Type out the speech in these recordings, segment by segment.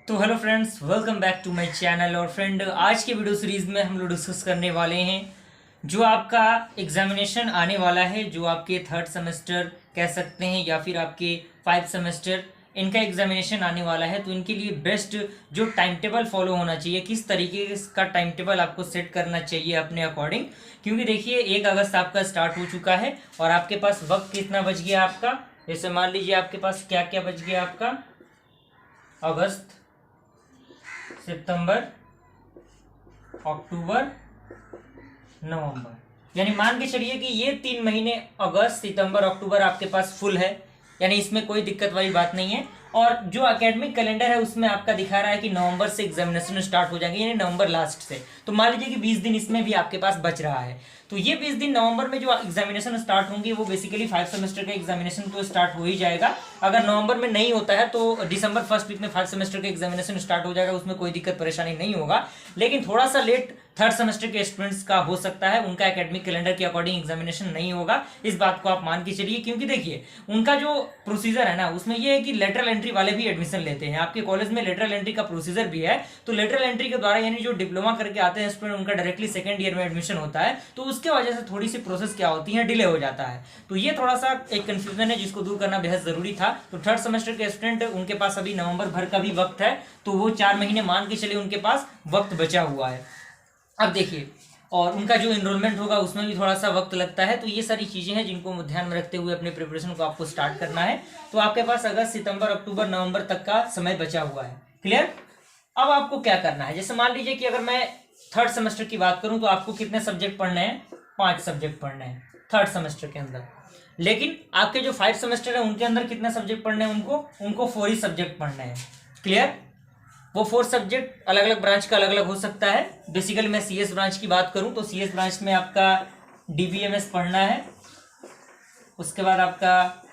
तो hello friends, welcome back to my channel. और friend, आज के वीडियो सीरीज में हम लोग डिस्कस करने वाले हैं जो आपका एग्जामिनेशन आने वाला है, जो आपके थर्ड सेमेस्टर कह सकते हैं या फिर आपके 5 सेमेस्टर, इनका एग्जामिनेशन आने वाला है। तो इनके लिए बेस्ट जो टाइम टेबल फॉलो होना चाहिए, किस तरीके का टाइम टेबल आपको सेट करना चाहिए अपने अकॉर्डिंग। क्योंकि देखिए 1 अगस्त आपका स्टार्ट हो चुका है और आपके पास वक्त कितना बच गया आपका। जैसे मान लीजिए आपके पास क्या क्या बच गया आपका, अगस्त, सितंबर, अक्टूबर, नवंबर, यानी मान के चलिए कि ये 3 महीने अगस्त, सितंबर, अक्टूबर आपके पास फुल है, यानी इसमें कोई दिक्कत वाली बात नहीं है। और जो एकेडमिक कैलेंडर है उसमें आपका दिखा रहा है कि नवंबर से एग्जामिनेशन स्टार्ट हो जाएंगे, यानी नवंबर लास्ट से। तो मान लीजिए कि 20 दिन इसमें भी आपके पास बच रहा है। तो ये 20 दिन नवंबर में जो एग्जामिनेशन स्टार्ट होंगे वो बेसिकली 5 सेमेस्टर का एग्जामिनेशन तो स्टार्ट हो ही जाएगा। अगर नवंबर में नहीं होता है तो दिसंबर फर्स्ट वीक में 5 सेमेस्टर का एग्जामिनेशन स्टार्ट हो जाएगा, उसमें कोई दिक्कत परेशानी नहीं होगा। लेकिन थोड़ा सा लेट थर्ड सेमेस्टर के स्टूडेंट्स का हो सकता है, उनका एकेडमिक कैलेंडर के अकॉर्डिंग एग्जामिनेशन नहीं होगा, इस बात को आप मान के चलिए। क्योंकि देखिए उनका जो प्रोसीजर है ना, उसमें ये है कि लेटरल एंट्री वाले भी एडमिशन लेते हैं। आपके कॉलेज में लेटरल एंट्री का प्रोसीजर भी है, तो लेटरल एंट्री के द्वारा यानी जो डिप्लोमा करके आते हैं स्टूडेंट, उनका डायरेक्टली सेकंड ईयर में एडमिशन होता है। तो उसके वजह से थोड़ी सी प्रोसेस क्या होती है, डिले हो जाता है। तो ये थोड़ा सा एक कंफ्यूजन है जिसको दूर करना बेहद जरूरी था। तो थर्ड सेमेस्टर के स्टूडेंट, उनके पास अभी नवंबर भर का भी वक्त है, तो वो 4 महीने मान के चलिए उनके पास वक्त बचा हुआ है। अब देखिए, और उनका जो एनरोलमेंट होगा उसमें भी थोड़ा सा वक्त लगता है। तो ये सारी चीज़ें हैं जिनको ध्यान में रखते हुए अपने प्रिपरेशन को आपको स्टार्ट करना है। तो आपके पास अगस्त, सितंबर, अक्टूबर, नवंबर तक का समय बचा हुआ है। क्लियर? अब आपको क्या करना है, जैसे मान लीजिए कि अगर मैं थर्ड सेमेस्टर की बात करूं तो आपको कितने सब्जेक्ट पढ़ने हैं, 5 सब्जेक्ट पढ़ने हैं थर्ड सेमेस्टर के अंदर। लेकिन आपके जो 5 सेमेस्टर है उनके अंदर कितने सब्जेक्ट पढ़ने हैं, उनको 4 ही सब्जेक्ट पढ़ने हैं। क्लियर? वो 4 सब्जेक्ट अलग अलग ब्रांच का अलग अलग हो सकता है। बेसिकली मैं सीएस ब्रांच की बात करूं तो सीएस ब्रांच में आपका डीबीएमएस पढ़ना है, उसके बाद आपका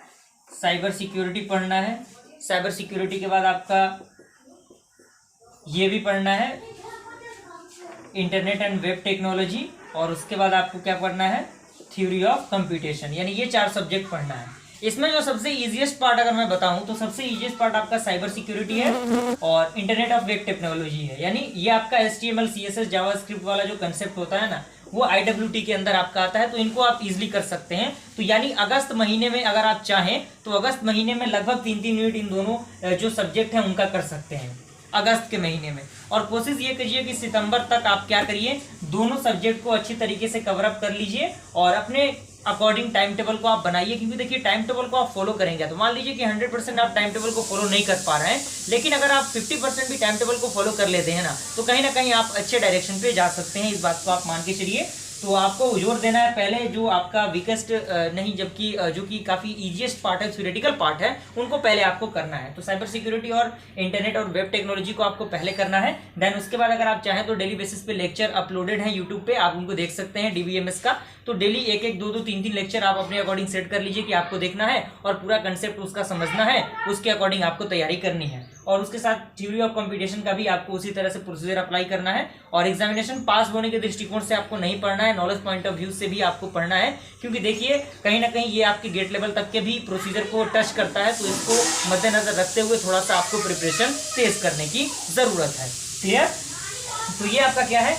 साइबर सिक्योरिटी पढ़ना है, साइबर सिक्योरिटी के बाद आपका ये भी पढ़ना है, इंटरनेट एंड वेब टेक्नोलॉजी, और उसके बाद आपको क्या पढ़ना है, थ्योरी ऑफ कंप्यूटेशन। यानी ये 4 सब्जेक्ट पढ़ना है। इसमें जो सबसे इजीएस्ट पार्ट अगर मैं बताऊं तो सबसे इजीएस्ट पार्ट आपका साइबर सिक्योरिटी है और इंटरनेट ऑफ वेब टेक्नोलॉजी है। यानी ये आपका HTML CSS जावास्क्रिप्ट वाला जो कंसेप्ट होता है ना, वो IWT के अंदर आपका आता है। तो इनको आप इजीली कर सकते हैं। तो यानी अगस्त महीने में अगर आप चाहें तो अगस्त महीने में लगभग 3-3 यूनिट इन दोनों जो सब्जेक्ट हैं उनका कर सकते हैं अगस्त के महीने में। और कोशिश ये करिए कि सितंबर तक आप क्या करिए, दोनों सब्जेक्ट को अच्छी तरीके से कवर अप कर लीजिए और अपने अकॉर्डिंग टाइम टेबल को आप बनाइए। क्योंकि देखिए टाइम टेबल को आप फॉलो करेंगे तो मान लीजिए कि 100% आप टाइम टेबल को फॉलो नहीं कर पा रहे हैं, लेकिन अगर आप 50% भी टाइम टेबल को फॉलो कर लेते हैं ना कहीं आप अच्छे डायरेक्शन पे जा सकते हैं। इस बात को आप मान के चलिए। तो आपको जोर देना है पहले जो आपका वीकेस्ट नहीं, जबकि जो कि काफ़ी इजीएस्ट पार्ट है, थ्योरेटिकल पार्ट है, उनको पहले आपको करना है। तो साइबर सिक्योरिटी और इंटरनेट और वेब टेक्नोलॉजी को आपको पहले करना है। देन उसके बाद अगर आप चाहें तो डेली बेसिस पे लेक्चर अपलोडेड है यूट्यूब पे, आप उनको देख सकते हैं डीबीएमएस का। तो डेली 1-1, 2-2, 3-3 लेक्चर आप अपने अकॉर्डिंग सेट कर लीजिए कि आपको देखना है और पूरा कंसेप्ट उसका समझना है, उसके अकॉर्डिंग आपको तैयारी करनी है। और उसके साथ थ्योरी ऑफ कंप्यूटेशन का भी आपको उसी तरह से प्रोसीजर अप्लाई करना है। और एग्जामिनेशन पास होने के दृष्टिकोण से आपको नहीं पढ़ना है, नॉलेज पॉइंट ऑफ व्यू से भी आपको पढ़ना है। क्योंकि देखिए कहीं ना कहीं ये आपके गेट लेवल तक के भी प्रोसीजर को टच करता है। तो इसको मद्देनजर रखते हुए थोड़ा सा आपको प्रिपरेशन तेज करने की जरूरत है। क्लियर? तो ये आपका क्या है,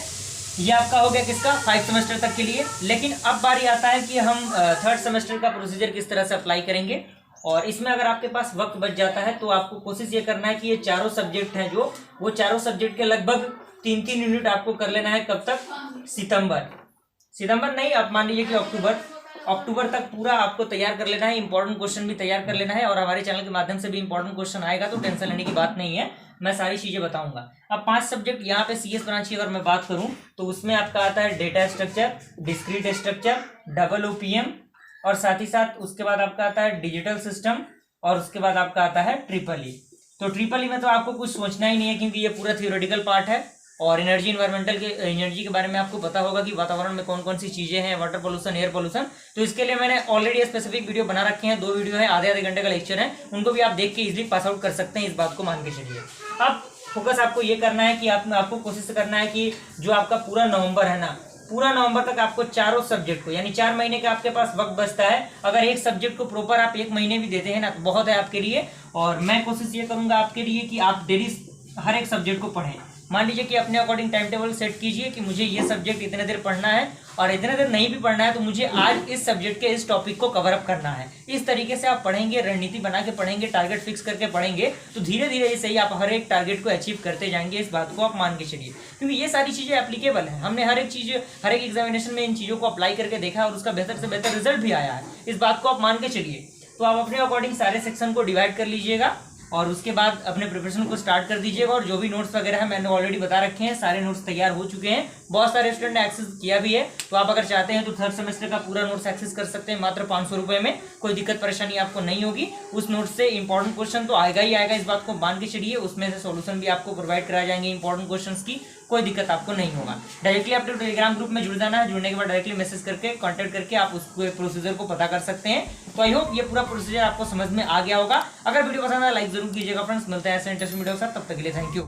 ये आपका हो गया किसका, 5 सेमेस्टर तक के लिए। लेकिन अब बारी आता है कि हम थर्ड सेमेस्टर का प्रोसीजर किस तरह से अप्लाई करेंगे। और इसमें अगर आपके पास वक्त बच जाता है तो आपको कोशिश ये करना है कि ये चारों सब्जेक्ट हैं जो, वो चारों सब्जेक्ट के लगभग 3-3 यूनिट आपको कर लेना है। कब तक? सितंबर नहीं, आप मान लीजिए कि अक्टूबर तक पूरा आपको तैयार कर लेना है। इंपॉर्टेंट क्वेश्चन भी तैयार कर लेना है और हमारे चैनल के माध्यम से भी इंपॉर्टेंट क्वेश्चन आएगा, तो टेंशन लेने की बात नहीं है, मैं सारी चीजें बताऊंगा। अब 5 सब्जेक्ट यहाँ पे सीएस ब्रांच की अगर मैं बात करूं तो उसमें आपका आता है data structure, discrete structure, OOPM, और साथ ही साथ उसके बाद आपका आता है डिजिटल सिस्टम, और उसके बाद आपका आता है EEE। तो EEE में तो आपको कुछ सोचना ही नहीं है क्योंकि ये पूरा थियोरेटिकल पार्ट है। और एनर्जी एनर्जी के बारे में आपको पता होगा कि वातावरण में कौन कौन सी चीजें हैं, वाटर पोल्यूशन, एयर पोल्यूशन। तो इसके लिए मैंने ऑलरेडी स्पेसिफिक वीडियो बना रखे हैं, 2 वीडियो है, आधे घंटे का लेक्चर है, उनको भी आप देख के इजीली पास आउट कर सकते हैं। इस बात को मान के चलिए। अब फोकस आपको ये करना है कि आपको कोशिश करना है कि जो आपका पूरा नवंबर है ना, पूरा नवंबर तक आपको चारों सब्जेक्ट को, यानी 4 महीने का आपके पास वक्त बचता है। अगर एक सब्जेक्ट को प्रॉपर आप 1 महीने भी देते हैं ना तो बहुत है आपके लिए। और मैं कोशिश ये करूंगा आपके लिए कि आप डेली हर एक सब्जेक्ट को पढ़ें। मान लीजिए कि अपने अकॉर्डिंग टाइम टेबल सेट कीजिए कि मुझे ये सब्जेक्ट इतने देर पढ़ना है और इतने देर नहीं भी पढ़ना है तो मुझे आज इस सब्जेक्ट के इस टॉपिक को कवर अप करना है। इस तरीके से आप पढ़ेंगे, रणनीति बना के पढ़ेंगे, टारगेट फिक्स करके पढ़ेंगे तो धीरे धीरे इसे ही आप हर एक टारगेट को अचीव करते जाएंगे। इस बात को आप मान के चलिए, क्योंकि ये सारी चीजें एप्लीकेबल है। हमने हर एक चीज, हर एक एग्जामिनेशन में इन चीजों को अप्लाई करके देखा और उसका बेहतर से बेहतर रिजल्ट भी आया है। इस बात को आप मान के चलिए। तो आप अपने अकॉर्डिंग सारे सेक्शन को डिवाइड कर लीजिएगा और उसके बाद अपने प्रिपरेशन को स्टार्ट कर दीजिएगा। और जो भी नोट्स वगैरह है मैंने ऑलरेडी बता रखे हैं, सारे नोट्स तैयार हो चुके हैं, बहुत सारे स्टूडेंट ने एक्सेस किया भी है। तो आप अगर चाहते हैं तो थर्ड सेमेस्टर का पूरा नोट्स एक्सेस कर सकते हैं मात्र 500 रुपए में। कोई दिक्कत परेशानी आपको नहीं होगी। उस नोट्स से इंपॉर्टेंट क्वेश्चन तो आएगा ही आएगा, इस बात को मान के चलिए। उसमें से सोल्यूशन भी आपको प्रोवाइड कराए जाएंगे इंपॉर्टेंट क्वेश्चन की, कोई दिक्कत आपको नहीं होगा। डायरेक्टली आपको टेलीग्राम ग्रुप में जुड़ जाना है। जुड़ने के बाद डायरेक्टली मैसेज करके कांटेक्ट करके आप उस प्रोसीजर को पता कर सकते हैं। तो आई होप ये पूरा प्रोसीजर आपको समझ में आ गया होगा। अगर वीडियो पसंद आया लाइक जरूर कीजिएगा फ्रेंड्स। मिलते हैं ऐसे इंटरेस्टिंग वीडियो के साथ, तब तक के लिए थैंक यू।